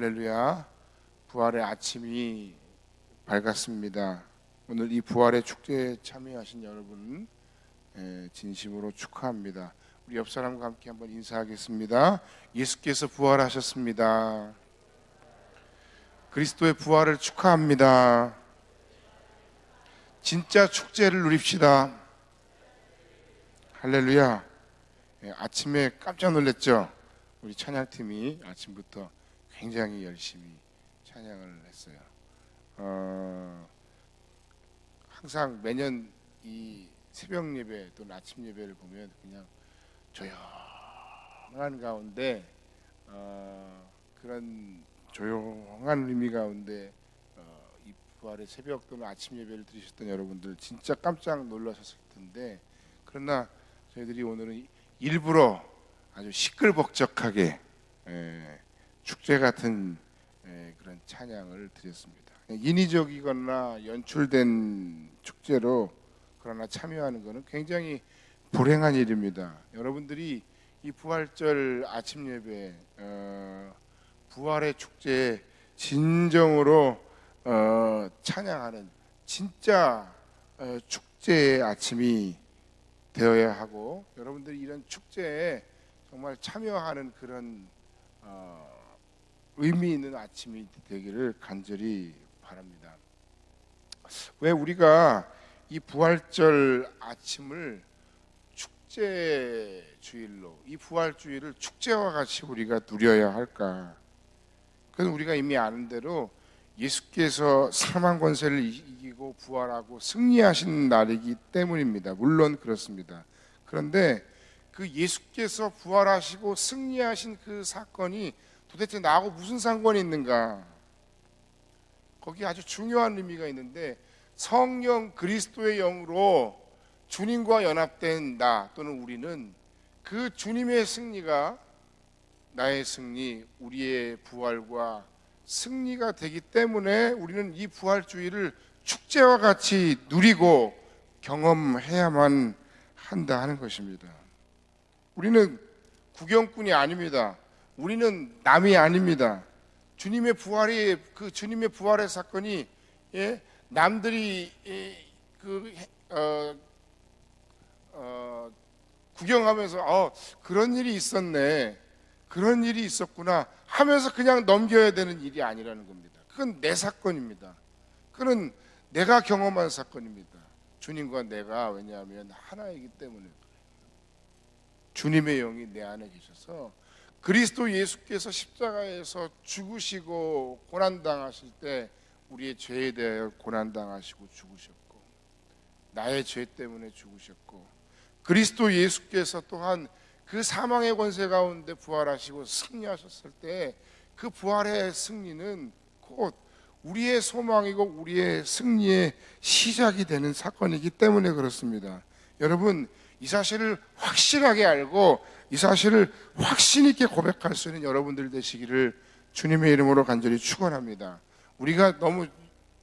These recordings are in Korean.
할렐루야. 부활의 아침이 밝았습니다. 오늘 이 부활의 축제에 참여하신 여러분 진심으로 축하합니다. 우리 옆 사람과 함께 한번 인사하겠습니다. 예수께서 부활하셨습니다. 그리스도의 부활을 축하합니다. 진짜 축제를 누립시다. 할렐루야. 아침에 깜짝 놀랐죠? 우리 찬양팀이 아침부터 굉장히 열심히 찬양을 했어요. 항상 매년 이 새벽 예배 또는 아침 예배를 보면 그냥 조용한 가운데 그런 조용한 의미 가운데 이 부활의 새벽 또는 아침 예배를 들으셨던 여러분들 진짜 깜짝 놀라셨을 텐데, 그러나 저희들이 오늘은 일부러 아주 시끌벅적하게 축제 같은 그런 찬양을 드렸습니다. 인위적이거나 연출된 축제로 그러나 참여하는 것은 굉장히 불행한 일입니다. 여러분들이 이 부활절 아침 예배, 부활의 축제에 진정으로 찬양하는 진짜 축제의 아침이 되어야 하고, 여러분들이 이런 축제에 정말 참여하는 그런 의미 있는 아침이 되기를 간절히 바랍니다. 왜 우리가 이 부활절 아침을 축제 주일로, 이 부활 주일을 축제와 같이 우리가 누려야 할까? 그건 우리가 이미 아는 대로 예수께서 사망 권세를 이기고 부활하고 승리하신 날이기 때문입니다. 물론 그렇습니다. 그런데 그 예수께서 부활하시고 승리하신 그 사건이 도대체 나하고 무슨 상관이 있는가? 거기 아주 중요한 의미가 있는데, 성령 그리스도의 영으로 주님과 연합된 나 또는 우리는 그 주님의 승리가 나의 승리, 우리의 부활과 승리가 되기 때문에 우리는 이 부활주의를 축제와 같이 누리고 경험해야만 한다 하는 것입니다. 우리는 구경꾼이 아닙니다. 우리는 남이 아닙니다. 주님의 부활의 사건이 남들이 구경하면서 그런 일이 있었네, 그런 일이 있었구나 하면서 그냥 넘겨야 되는 일이 아니라는 겁니다. 그건 내 사건입니다. 그건 내가 경험한 사건입니다. 주님과 내가, 왜냐하면 하나이기 때문에. 주님의 영이 내 안에 계셔서 그리스도 예수께서 십자가에서 죽으시고 고난당하실 때 우리의 죄에 대하여 고난당하시고 죽으셨고, 나의 죄 때문에 죽으셨고, 그리스도 예수께서 또한 그 사망의 권세 가운데 부활하시고 승리하셨을 때 그 부활의 승리는 곧 우리의 소망이고 우리의 승리의 시작이 되는 사건이기 때문에 그렇습니다. 여러분, 이 사실을 확실하게 알고 이 사실을 확신 있게 고백할 수 있는 여러분들 되시기를 주님의 이름으로 간절히 축원합니다. 우리가 너무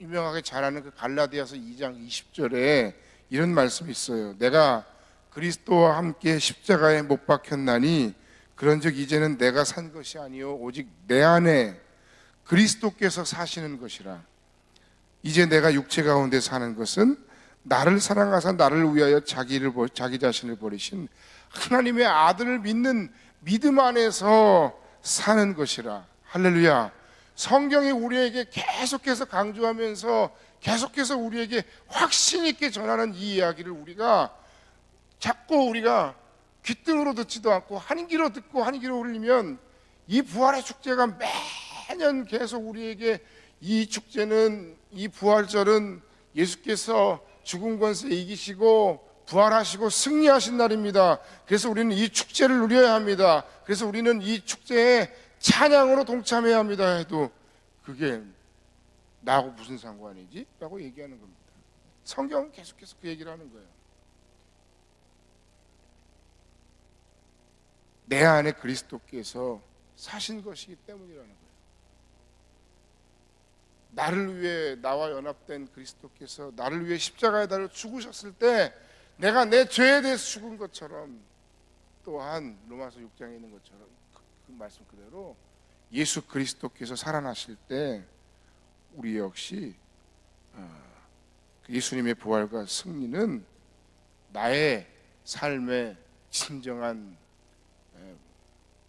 유명하게 잘 아는 그 갈라디아서 2장 20절에 이런 말씀이 있어요. 내가 그리스도와 함께 십자가에 못 박혔나니 그런즉 이제는 내가 산 것이 아니요 오직 내 안에 그리스도께서 사시는 것이라. 이제 내가 육체 가운데 사는 것은 나를 사랑하사 나를 위하여 자기 자신을 버리신 하나님의 아들을 믿는 믿음 안에서 사는 것이라. 할렐루야. 성경이 우리에게 계속해서 강조하면서 계속해서 우리에게 확신 있게 전하는 이 이야기를 우리가 귓등으로 듣지도 않고 한 귀로 듣고 한 귀로 흘리면, 이 부활의 축제가 매년 계속 우리에게 이 축제는, 이 부활절은 예수께서 죽은 권세 이기시고 부활하시고 승리하신 날입니다. 그래서 우리는 이 축제를 누려야 합니다. 그래서 우리는 이 축제에 찬양으로 동참해야 합니다 해도 그게 나하고 무슨 상관이지? 라고 얘기하는 겁니다. 성경은 계속해서 그 얘기를 하는 거예요. 내 안에 그리스도께서 사신 것이기 때문이라는 거예요. 나를 위해, 나와 연합된 그리스도께서 나를 위해 십자가에 달려 죽으셨을 때 내가 내 죄에 대해서 죽은 것처럼, 또한 로마서 6장에 있는 것처럼 그 말씀 그대로 예수 그리스도께서 살아나실 때 우리 역시 예수님의 부활과 승리는 나의 삶의 진정한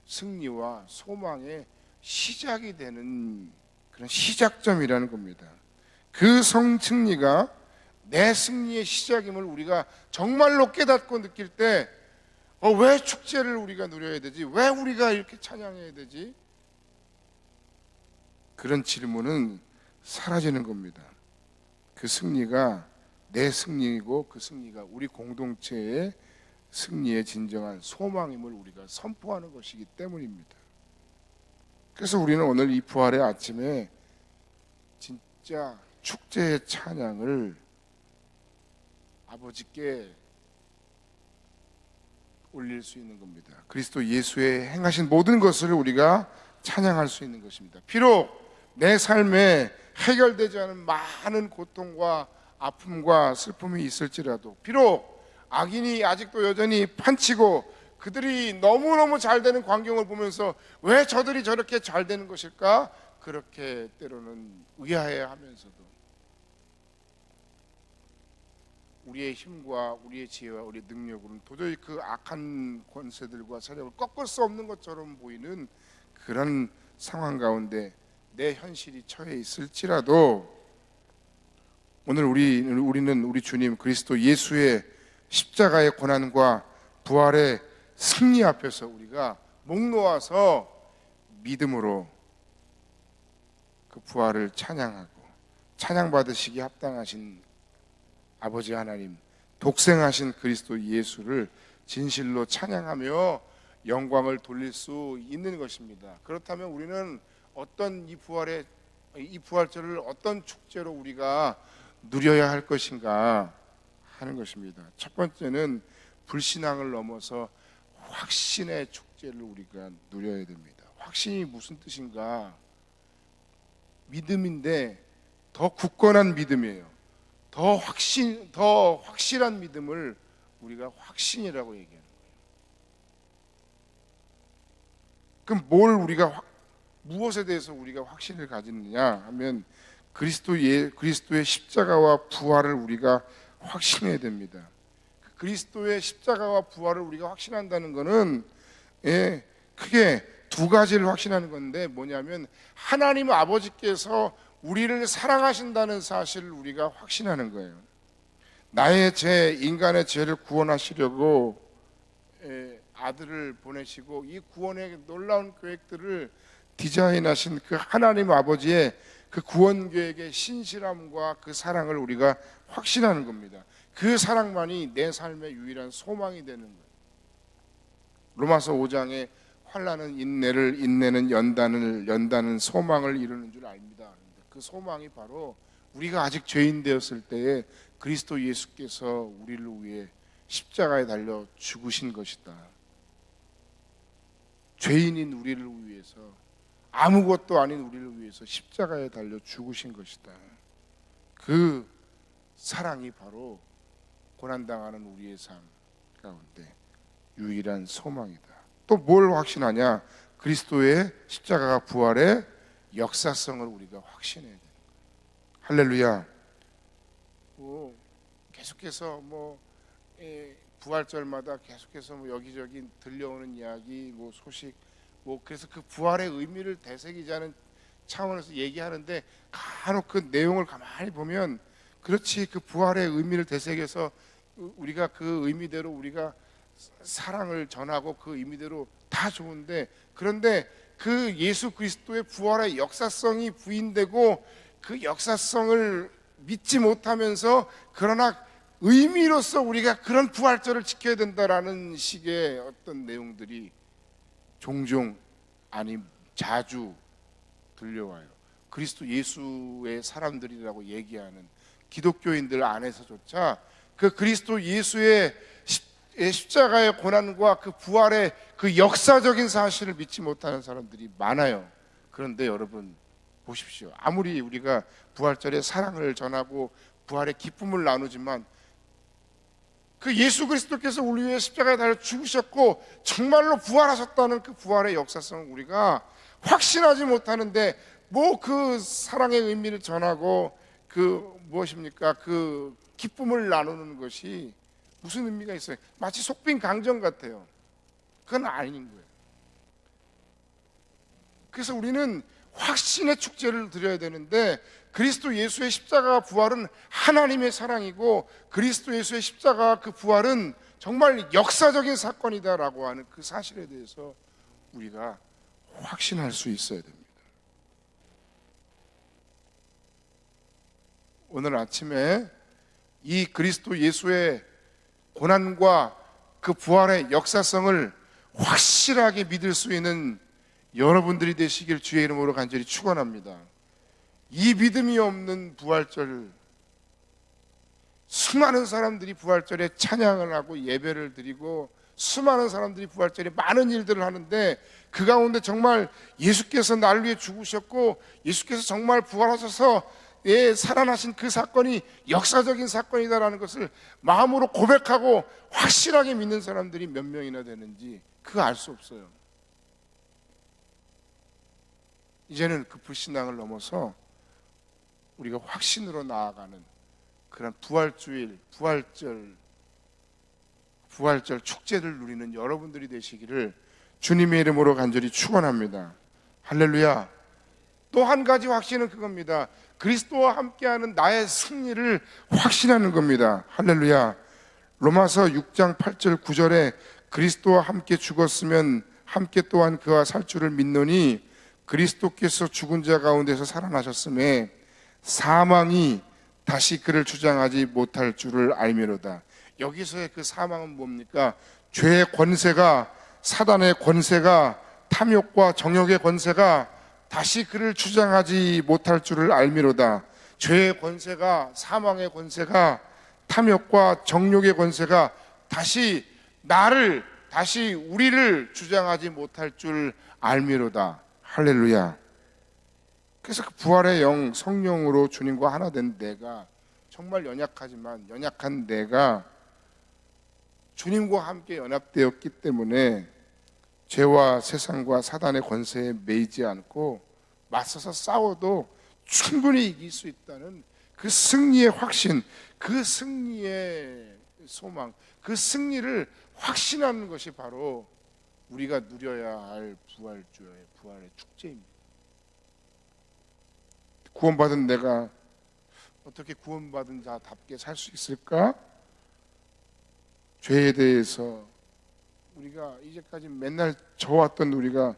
승리와 소망의 시작이 되는 그런 시작점이라는 겁니다. 그 승리가 내 승리의 시작임을 우리가 정말로 깨닫고 느낄 때 왜 축제를 우리가 누려야 되지? 왜 우리가 이렇게 찬양해야 되지? 그런 질문은 사라지는 겁니다. 그 승리가 내 승리이고 그 승리가 우리 공동체의 승리의 진정한 소망임을 우리가 선포하는 것이기 때문입니다. 그래서 우리는 오늘 이 부활의 아침에 진짜 축제의 찬양을 아버지께 올릴 수 있는 겁니다. 그리스도 예수의 행하신 모든 것을 우리가 찬양할 수 있는 것입니다. 비록 내 삶에 해결되지 않은 많은 고통과 아픔과 슬픔이 있을지라도, 비록 악인이 아직도 여전히 판치고 그들이 너무너무 잘 되는 광경을 보면서 왜 저들이 저렇게 잘 되는 것일까? 그렇게 때로는 의아해하면서도 우리의 힘과 우리의 지혜와 우리의 능력으로는 도저히 그 악한 권세들과 세력을 꺾을 수 없는 것처럼 보이는 그런 상황 가운데 내 현실이 처해 있을지라도 오늘 우리는 우리 주님 그리스도 예수의 십자가의 고난과 부활의 승리 앞에서 우리가 목 놓아서 믿음으로 그 부활을 찬양하고 찬양받으시기에 합당하신 아버지 하나님, 독생하신 그리스도 예수를 진실로 찬양하며 영광을 돌릴 수 있는 것입니다. 그렇다면 우리는 어떤 이 부활절을 어떤 축제로 우리가 누려야 할 것인가 하는 것입니다. 첫 번째는 불신앙을 넘어서 확신의 축제를 우리가 누려야 됩니다. 확신이 무슨 뜻인가? 믿음인데 더 굳건한 믿음이에요. 더 확실한 믿음을 우리가 확신이라고 얘기하는 거예요. 그럼 무엇에 대해서 우리가 확신을 가지느냐 하면 그리스도의 십자가와 부활을 우리가 확신해야 됩니다. 그리스도의 십자가와 부활을 우리가 확신한다는 것은 크게 두 가지를 확신하는 건데 뭐냐면 하나님 아버지께서 우리를 사랑하신다는 사실을 우리가 확신하는 거예요. 나의 인간의 죄를 구원하시려고 아들을 보내시고 이 구원의 놀라운 계획들을 디자인하신 그 하나님 아버지의 그 구원 계획의 신실함과 그 사랑을 우리가 확신하는 겁니다. 그 사랑만이 내 삶의 유일한 소망이 되는 거예요. 로마서 5장에 환난은 인내는 연단은 소망을 이루는 줄 압니다. 그 소망이 바로 우리가 아직 죄인 되었을 때에 그리스도 예수께서 우리를 위해 십자가에 달려 죽으신 것이다. 죄인인 우리를 위해서, 아무것도 아닌 우리를 위해서 십자가에 달려 죽으신 것이다. 그 사랑이 바로 고난당하는 우리의 삶 가운데 유일한 소망이다. 또 뭘 확신하냐? 그리스도의 십자가가 부활의 역사성을 우리가 확신해야 되는 거예요. 할렐루야. 계속해서 부활절마다 계속해서 여기저기 들려오는 이야기, 소식, 그래서 그 부활의 의미를 되새기자는 차원에서 얘기하는데 간혹 그 내용을 가만히 보면 그렇지, 그 부활의 의미를 되새겨서 우리가 그 의미대로 우리가 사랑을 전하고 그 의미대로 다 좋은데, 그런데 그 예수 그리스도의 부활의 역사성이 부인되고 그 역사성을 믿지 못하면서 그러나 의미로서 우리가 그런 부활절을 지켜야 된다라는 식의 어떤 내용들이 종종, 아니 자주 들려와요. 그리스도 예수의 사람들이라고 얘기하는 기독교인들 안에서조차 그 그리스도 예수의 십자가의 고난과 그 부활의 그 역사적인 사실을 믿지 못하는 사람들이 많아요. 그런데 여러분 보십시오. 아무리 우리가 부활절에 사랑을 전하고 부활의 기쁨을 나누지만 그 예수 그리스도께서 우리 위해 십자가에 달려 죽으셨고 정말로 부활하셨다는 그 부활의 역사성을 우리가 확신하지 못하는데 뭐 그 사랑의 의미를 전하고 그 무엇입니까? 그 기쁨을 나누는 것이 무슨 의미가 있어요? 마치 속빈 강정 같아요. 그건 아닌 거예요. 그래서 우리는 확신의 축제를 드려야 되는데, 그리스도 예수의 십자가 부활은 하나님의 사랑이고 그리스도 예수의 십자가 그 부활은 정말 역사적인 사건이다라고 하는 그 사실에 대해서 우리가 확신할 수 있어야 됩니다. 오늘 아침에 이 그리스도 예수의 고난과 그 부활의 역사성을 확실하게 믿을 수 있는 여러분들이 되시길 주의 이름으로 간절히 축원합니다. 이 믿음이 없는 부활절, 수많은 사람들이 부활절에 찬양을 하고 예배를 드리고 수많은 사람들이 부활절에 많은 일들을 하는데, 그 가운데 정말 예수께서 나를 위해 죽으셨고 예수께서 정말 부활하셔서 살아나신 그 사건이 역사적인 사건이다라는 것을 마음으로 고백하고 확실하게 믿는 사람들이 몇 명이나 되는지 그거 알 수 없어요. 이제는 그 불신앙을 넘어서 우리가 확신으로 나아가는 그런 부활주일, 부활절 축제를 누리는 여러분들이 되시기를 주님의 이름으로 간절히 축원합니다. 할렐루야. 또 한 가지 확신은 그겁니다. 그리스도와 함께하는 나의 승리를 확신하는 겁니다. 할렐루야. 로마서 6장 8절 9절에 그리스도와 함께 죽었으면 함께 또한 그와 살 줄을 믿노니 그리스도께서 죽은 자 가운데서 살아나셨음에 사망이 다시 그를 주장하지 못할 줄을 알미로다. 여기서의 그 사망은 뭡니까? 죄의 권세가, 사단의 권세가, 탐욕과 정욕의 권세가 다시 그를 주장하지 못할 줄을 알미로다. 죄의 권세가, 사망의 권세가, 탐욕과 정욕의 권세가 다시 나를, 다시 우리를 주장하지 못할 줄 알미로다. 할렐루야. 그래서 그 부활의 영, 성령으로 주님과 하나 된 내가, 정말 연약하지만 연약한 내가 주님과 함께 연합되었기 때문에 죄와 세상과 사단의 권세에 매이지 않고 맞서서 싸워도 충분히 이길 수 있다는 그 승리의 확신, 그 승리의 소망, 그 승리를 확신하는 것이 바로 우리가 누려야 할 부활의 축제입니다. 구원받은 내가 어떻게 구원받은 자답게 살 수 있을까? 죄에 대해서 우리가 이제까지 맨날 져왔던 우리가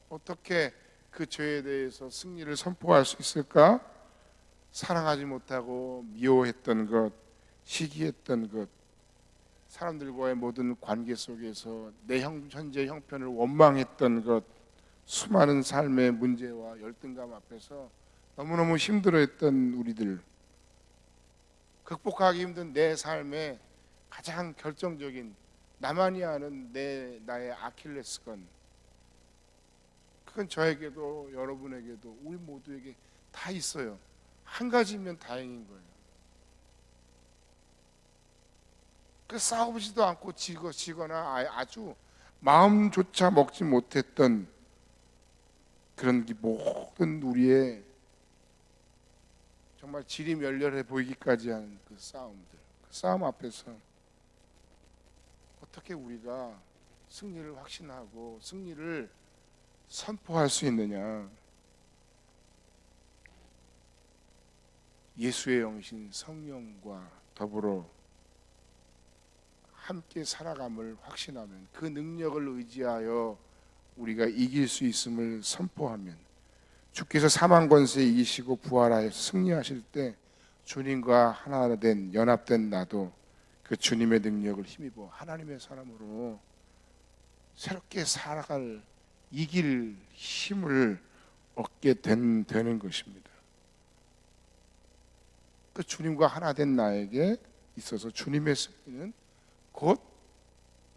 어떻게 그 죄에 대해서 승리를 선포할 수 있을까? 사랑하지 못하고 미워했던 것, 시기했던 것, 사람들과의 모든 관계 속에서 내 현재 형편을 원망했던 것, 수많은 삶의 문제와 열등감 앞에서 너무너무 힘들어했던 우리들, 극복하기 힘든 내 삶의 가장 결정적인, 나만이 아는 나의 아킬레스건, 그건 저에게도 여러분에게도 우리 모두에게 다 있어요. 한 가지면 다행인 거예요. 그 싸우지도 않고 지거나 아주 마음조차 먹지 못했던 그런 모든 우리의 정말 지리멸렬해 보이기까지 하는 그 싸움들, 그 싸움 앞에서 어떻게 우리가 승리를 확신하고 승리를 선포할 수 있느냐? 예수의 영신 성령과 더불어 함께 살아감을 확신하면, 그 능력을 의지하여 우리가 이길 수 있음을 선포하면, 주께서 사망 권세 이기시고 부활하여서 승리하실 때 주님과 하나 된 연합된 나도 그 주님의 능력을 힘입어 하나님의 사람으로 새롭게 살아갈, 이길 힘을 얻게 되는 것입니다. 그 주님과 하나 된 나에게 있어서 주님의 승리는 곧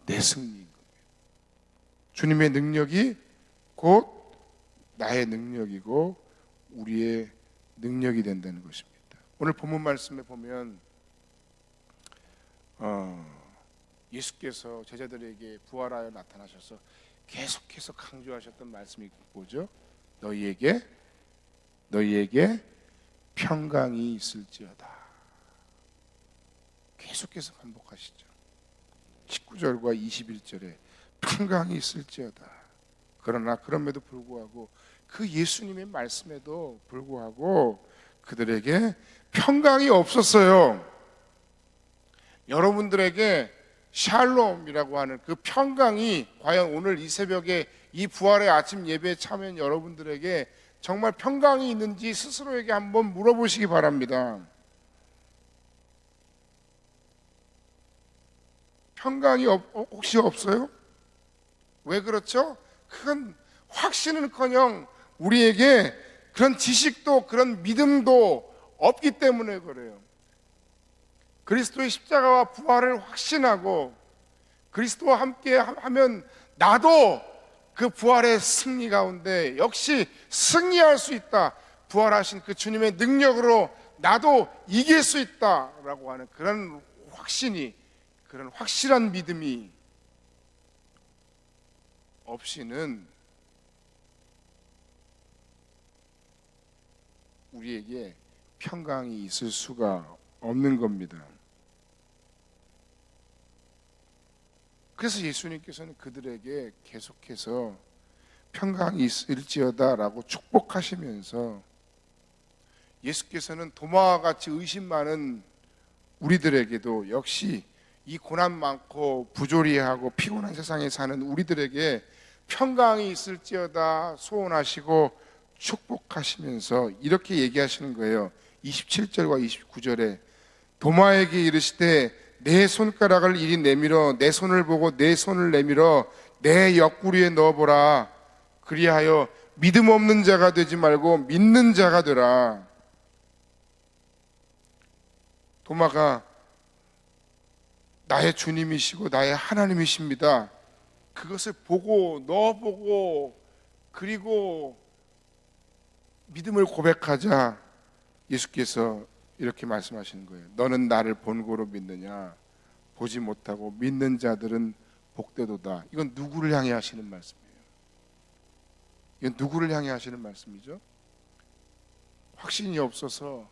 내 승리인 겁니다. 주님의 능력이 곧 나의 능력이고 우리의 능력이 된다는 것입니다. 오늘 본문 말씀에 보면 예수께서 제자들에게 부활하여 나타나셔서 계속해서 강조하셨던 말씀이 뭐죠? 너희에게 평강이 있을지어다. 계속해서 반복하시죠. 19절과 21절에 평강이 있을지어다. 그러나 그럼에도 불구하고 그 예수님의 말씀에도 불구하고 그들에게 평강이 없었어요. 여러분들에게 샬롬이라고 하는 그 평강이 과연 오늘 이 새벽에 이 부활의 아침 예배에 참여한 여러분들에게 정말 평강이 있는지 스스로에게 한번 물어보시기 바랍니다. 평강이 혹시 없어요? 왜 그렇죠? 그건 확신은커녕 우리에게 그런 지식도 그런 믿음도 없기 때문에 그래요. 그리스도의 십자가와 부활을 확신하고 그리스도와 함께 하면 나도 그 부활의 승리 가운데 역시 승리할 수 있다. 부활하신 그 주님의 능력으로 나도 이길 수 있다라고 하는 그런 확신이, 그런 확실한 믿음이 없이는 우리에게 평강이 있을 수가 없는 겁니다. 그래서 예수님께서는 그들에게 계속해서 평강이 있을지어다 라고 축복하시면서 예수께서는 도마와 같이 의심 많은 우리들에게도 역시 이 고난 많고 부조리하고 피곤한 세상에 사는 우리들에게 평강이 있을지어다 소원하시고 축복하시면서 이렇게 얘기하시는 거예요. 27절과 29절에 도마에게 이르시되 내 손가락을 이리 내밀어 내 손을 보고 내 손을 내밀어 내 옆구리에 넣어보라. 그리하여 믿음 없는 자가 되지 말고 믿는 자가 되라. 도마가 나의 주님이시고 나의 하나님이십니다. 그것을 보고 넣어보고 그리고 믿음을 고백하자 예수께서 이렇게 말씀하시는 거예요. 너는 나를 본고로 믿느냐? 보지 못하고 믿는 자들은 복되도다. 이건 누구를 향해 하시는 말씀이에요? 이건 누구를 향해 하시는 말씀이죠? 확신이 없어서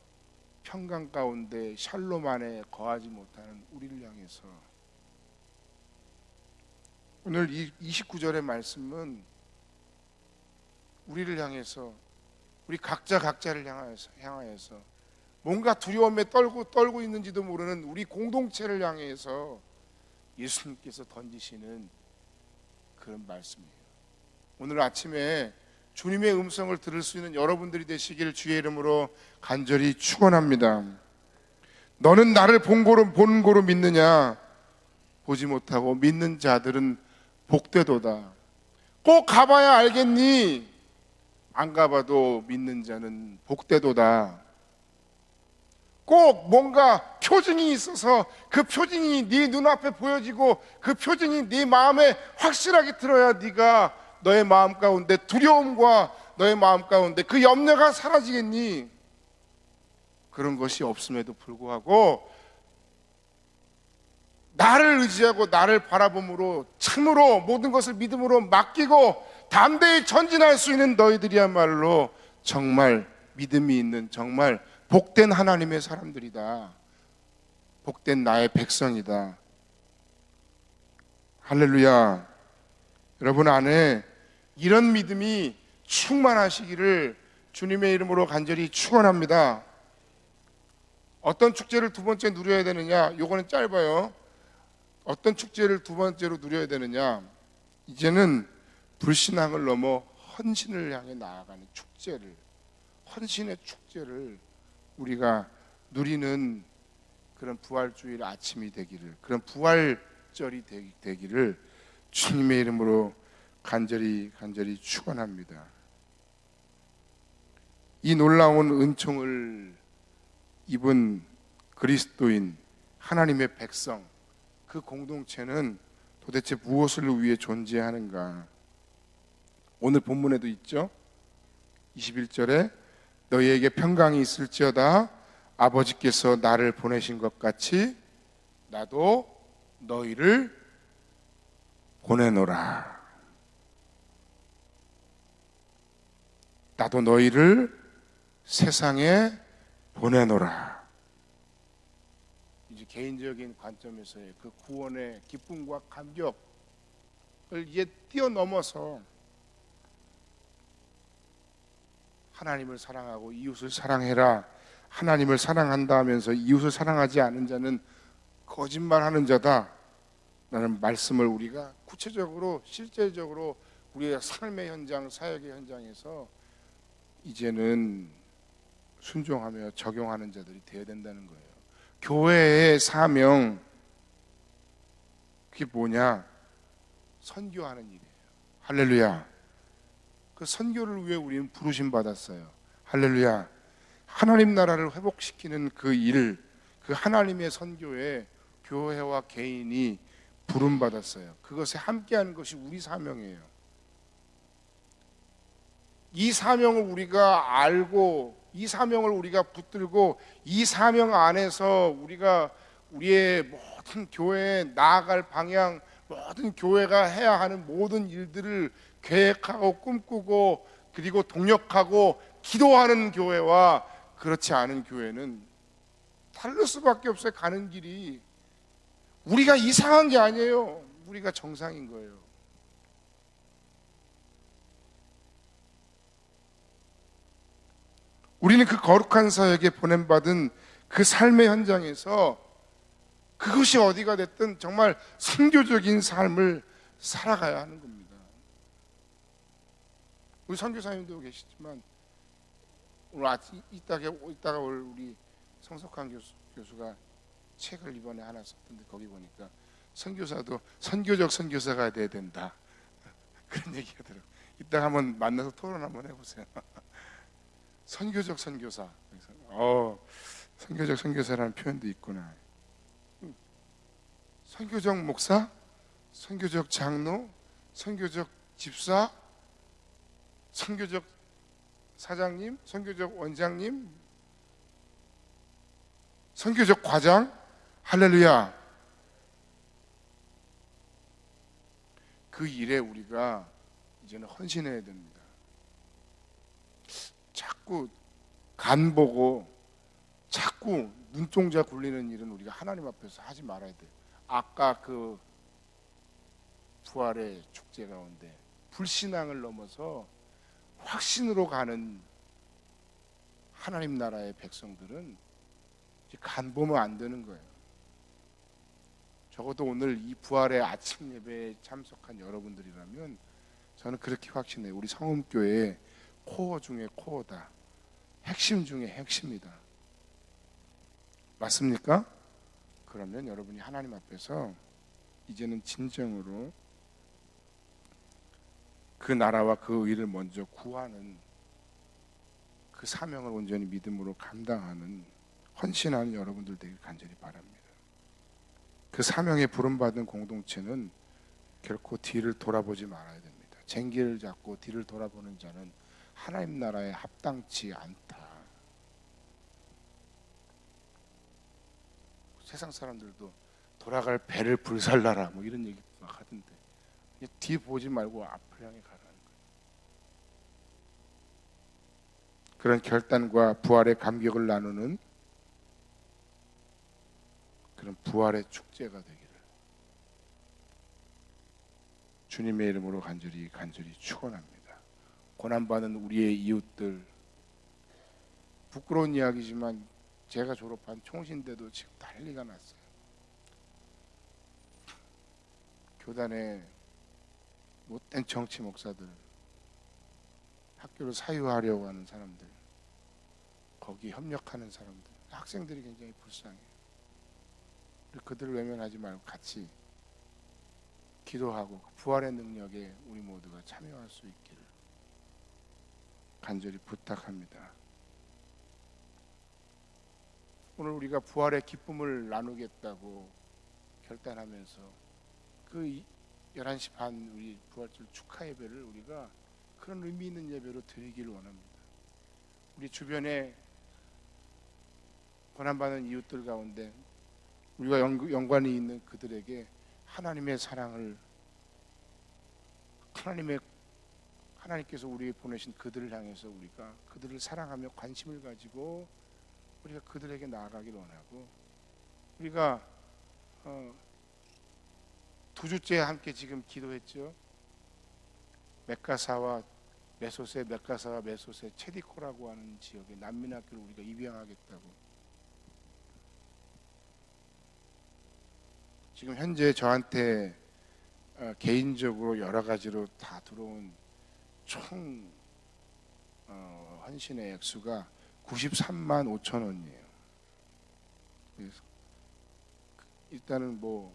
평강 가운데 샬롬 안에 거하지 못하는 우리를 향해서. 오늘 이 29절의 말씀은 우리를 향해서, 우리 각자를 향하여서 뭔가 두려움에 떨고 있는지도 모르는 우리 공동체를 향해서 예수님께서 던지시는 그런 말씀이에요. 오늘 아침에 주님의 음성을 들을 수 있는 여러분들이 되시길 주의 이름으로 간절히 축원합니다. 너는 나를 본고로 믿느냐? 보지 못하고 믿는 자들은 복되도다. 꼭 가봐야 알겠니? 안 가봐도 믿는 자는 복되도다. 꼭 뭔가 표징이 있어서 그 표징이 네 눈앞에 보여지고 그 표징이 네 마음에 확실하게 들어야 네가 너의 마음 가운데 두려움과 너의 마음 가운데 그 염려가 사라지겠니? 그런 것이 없음에도 불구하고 나를 의지하고 나를 바라봄으로 참으로 모든 것을 믿음으로 맡기고 담대히 전진할 수 있는 너희들이야말로 정말 믿음이 있는 정말 복된 하나님의 사람들이다. 복된 나의 백성이다. 할렐루야. 여러분 안에 이런 믿음이 충만하시기를 주님의 이름으로 간절히 축원합니다. 어떤 축제를 두 번째 누려야 되느냐? 요거는 짧아요. 어떤 축제를 두 번째로 누려야 되느냐? 이제는 불신앙을 넘어 헌신을 향해 나아가는 축제를, 헌신의 축제를 우리가 누리는 그런 부활주일 아침이 되기를, 그런 부활절이 되기를 주님의 이름으로 간절히 축원합니다. 이 놀라운 은총을 입은 그리스도인 하나님의 백성, 그 공동체는 도대체 무엇을 위해 존재하는가? 오늘 본문에도 있죠. 21절에 너희에게 평강이 있을지어다. 아버지께서 나를 보내신 것 같이 나도 너희를 보내노라. 나도 너희를 세상에 보내노라. 이제 개인적인 관점에서의 그 구원의 기쁨과 감격을 이제 뛰어넘어서 하나님을 사랑하고 이웃을 사랑해라, 하나님을 사랑한다 하면서 이웃을 사랑하지 않은 자는 거짓말하는 자다 라는 말씀을 우리가 구체적으로 실제적으로 우리의 삶의 현장, 사역의 현장에서 이제는 순종하며 적용하는 자들이 되어야 된다는 거예요. 교회의 사명, 그게 뭐냐? 선교하는 일이에요. 할렐루야. 그 선교를 위해 우리는 부르심 받았어요. 할렐루야. 하나님 나라를 회복시키는 그 일, 그 하나님의 선교에 교회와 개인이 부름 받았어요. 그것에 함께하는 것이 우리 사명이에요. 이 사명을 우리가 알고, 이 사명을 우리가 붙들고, 이 사명 안에서 우리가 우리의 모든 교회에 나아갈 방향, 모든 교회가 해야 하는 모든 일들을 계획하고 꿈꾸고, 그리고 동력하고 기도하는 교회와 그렇지 않은 교회는 다를 수밖에 없어요. 가는 길이. 우리가 이상한 게 아니에요. 우리가 정상인 거예요. 우리는 그 거룩한 사역에 보냄받은 그 삶의 현장에서 그것이 어디가 됐든 정말 선교적인 삶을 살아가야 하는 겁니다. 우리 선교사님도 계시지만 오늘 아침 이따가 올 우리 성석환 교수가 책을 이번에 하나 썼던데 거기 보니까 선교사도 선교적 선교사가 돼야 된다 그런 얘기가 하더라고요. 이따가 한번 만나서 토론 한번 해보세요. 선교적 선교사. 선교적 선교사라는 표현도 있구나. 선교적 목사, 선교적 장로, 선교적 집사, 선교적 사장님, 선교적 원장님, 선교적 과장. 할렐루야. 그 일에 우리가 이제는 헌신해야 됩니다. 자꾸 간 보고 자꾸 눈동자 굴리는 일은 우리가 하나님 앞에서 하지 말아야 돼요. 아까 그 부활의 축제 가운데 불신앙을 넘어서 확신으로 가는 하나님 나라의 백성들은 이제 간 보면 안 되는 거예요. 적어도 오늘 이 부활의 아침 예배에 참석한 여러분들이라면 저는 그렇게 확신해요. 우리 성음교회의 코어 중에 코어다. 핵심 중에 핵심이다. 맞습니까? 그러면 여러분이 하나님 앞에서 이제는 진정으로 그 나라와 그 의를 먼저 구하는 그 사명을 온전히 믿음으로 감당하는 헌신하는 여러분들 되길 간절히 바랍니다. 그 사명에 부름받은 공동체는 결코 뒤를 돌아보지 말아야 됩니다. 쟁기를 잡고 뒤를 돌아보는 자는 하나님 나라에 합당치 않다. 세상 사람들도 돌아갈 배를 불살라라 뭐 이런 얘기 막 하던데 뒤 보지 말고 앞을 향해 가라는 거예요. 그런 결단과 부활의 감격을 나누는 그런 부활의 축제가 되기를 주님의 이름으로 간절히 축원합니다. 고난받는 우리의 이웃들, 부끄러운 이야기지만 제가 졸업한 총신대도 지금 난리가 났어요. 교단에 못된 정치 목사들, 학교를 사유하려고 하는 사람들, 거기 협력하는 사람들, 학생들이 굉장히 불쌍해요. 그들을 외면하지 말고 같이 기도하고 부활의 능력에 우리 모두가 참여할 수 있기를 간절히 부탁합니다. 오늘 우리가 부활의 기쁨을 나누겠다고 결단하면서 그 11시 반 우리 부활절 축하 예배를 우리가 그런 의미 있는 예배로 드리기를 원합니다. 우리 주변에 고난받는 이웃들 가운데 우리가 연관이 있는 그들에게 하나님의 사랑을, 하나님께서 우리에게 보내신 그들을 향해서 우리가 그들을 사랑하며 관심을 가지고 우리가 그들에게 나아가길 원하고, 우리가 두 주째 함께 지금 기도했죠. 메카사와 메소세 체디코라고 하는 지역의 난민학교를 우리가 입양하겠다고. 지금 현재 저한테 개인적으로 여러 가지로 다 들어온 총 헌신의 액수가 93만 5천 원이에요. 그래서 일단은 뭐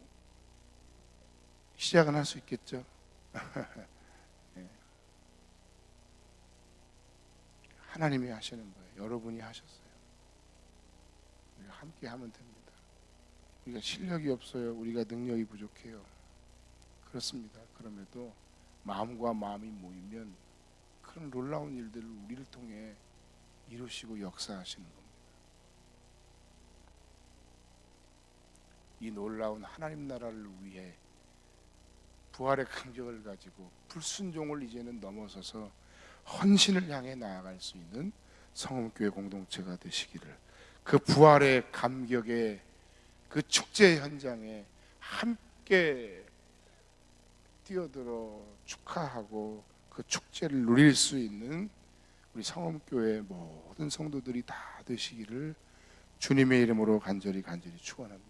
시작은 할 수 있겠죠. 네. 하나님이 하시는 거예요. 여러분이 하셨어요. 우리가 함께 하면 됩니다. 우리가 실력이 없어요. 우리가 능력이 부족해요. 그렇습니다. 그럼에도 마음과 마음이 모이면 그런 놀라운 일들을 우리를 통해 이루시고 역사하시는 겁니다. 이 놀라운 하나님 나라를 위해 부활의 긍정을 가지고 불순종을 이제는 넘어서서 헌신을 향해 나아갈 수 있는 성음교회 공동체가 되시기를, 그 부활의 감격에, 그 축제 현장에 함께 뛰어들어 축하하고 그 축제를 누릴 수 있는 우리 성음교회 모든 성도들이 다 되시기를 주님의 이름으로 간절히 축원합니다.